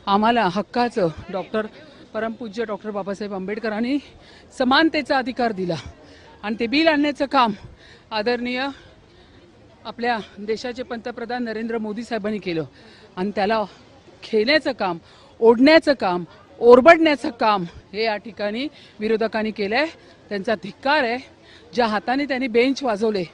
आम्हाला हक्काचं परमपूज्य डॉक्टर बाबासाहेब आंबेडकरांनी समानतेचा अधिकार दिला आणि ते बिल आणण्याचं काम आदरणीय आपल्या देशाचे पंतप्रधान नरेंद्र मोदी साहेबांनी केलं आणि त्याला खेळण्याचं काम, ओढण्याचं काम, ओरबडण्याचं काम हे या ठिकाणी विरोधकांनी केलं आहे. त्यांचा धिक्कार आहे. ज्या हाताने त्यांनी बेंच वाजवले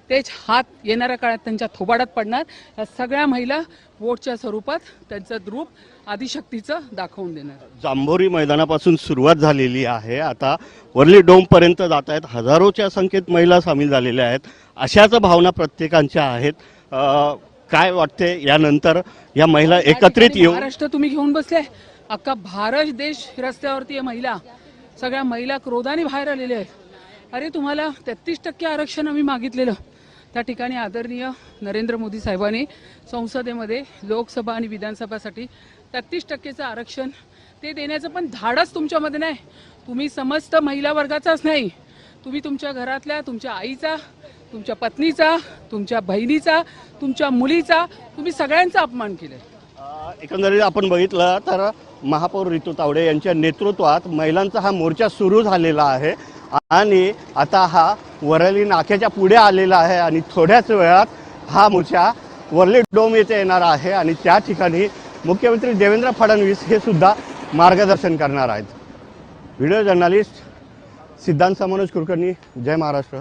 तेच हात येणाऱ्या काळात त्यांच्या थोबाडात पडणार. या सगळ्या महिला वोटच्या स्वरूपात त्यांचं द्रूप आदिशक्तीचं दाखवून देणार. जांभोरी मैदानापासून सुरुवात झालेली आहे, आता वरली डोमपर्यंत जात आहेत. हजारोच्या संख्येत महिला सामील झालेल्या आहेत. अशाच भावना प्रत्येकांच्या आहेत. काय वाटते यानंतर या महिला एकत्रित येऊन महाराष्ट्र तुम्ही घेऊन बसले, अख्खा भारत देश रस्त्यावरती आहे. महिला सगळ्या महिला क्रोधाने बाहेर आलेल्या आहेत. अरे तुम्हाला 33% आरक्षण आम्ही मागितलेलं, त्या ठिकाणी आदरणीय नरेंद्र मोदी साहेबांनी संसदेमध्ये लोकसभा आणि विधानसभासाठी 33%चं आरक्षण ते देण्याचं पण धाडस तुमच्यामध्ये नाही. तुम्ही समस्त महिला वर्गाचाच नाही, तुम्ही तुमच्या घरातल्या तुमच्या आईचा, तुमच्या पत्नीचा, तुमच्या बहिणीचा, तुमच्या मुलीचा, तुम्ही सगळ्यांचा अपमान केलाय. एकंदरीत आपण बघितलं तर महापौर रितू तावडे यांच्या नेतृत्वात महिलांचा हा मोर्चा सुरू झालेला आहे आणि आता हा वरळी नाक्याच्या पुढे आलेला आहे आणि थोड्याच वेळात हा मोर्चा वरळी डोम येथे येणार आहे आणि त्या ठिकाणी मुख्यमंत्री देवेंद्र फडणवीस हे सुद्धा मार्गदर्शन करणार आहेत. व्हिडिओ जर्नलिस्ट सिद्धांत मनोज कुलकर्णी, जय महाराष्ट्र.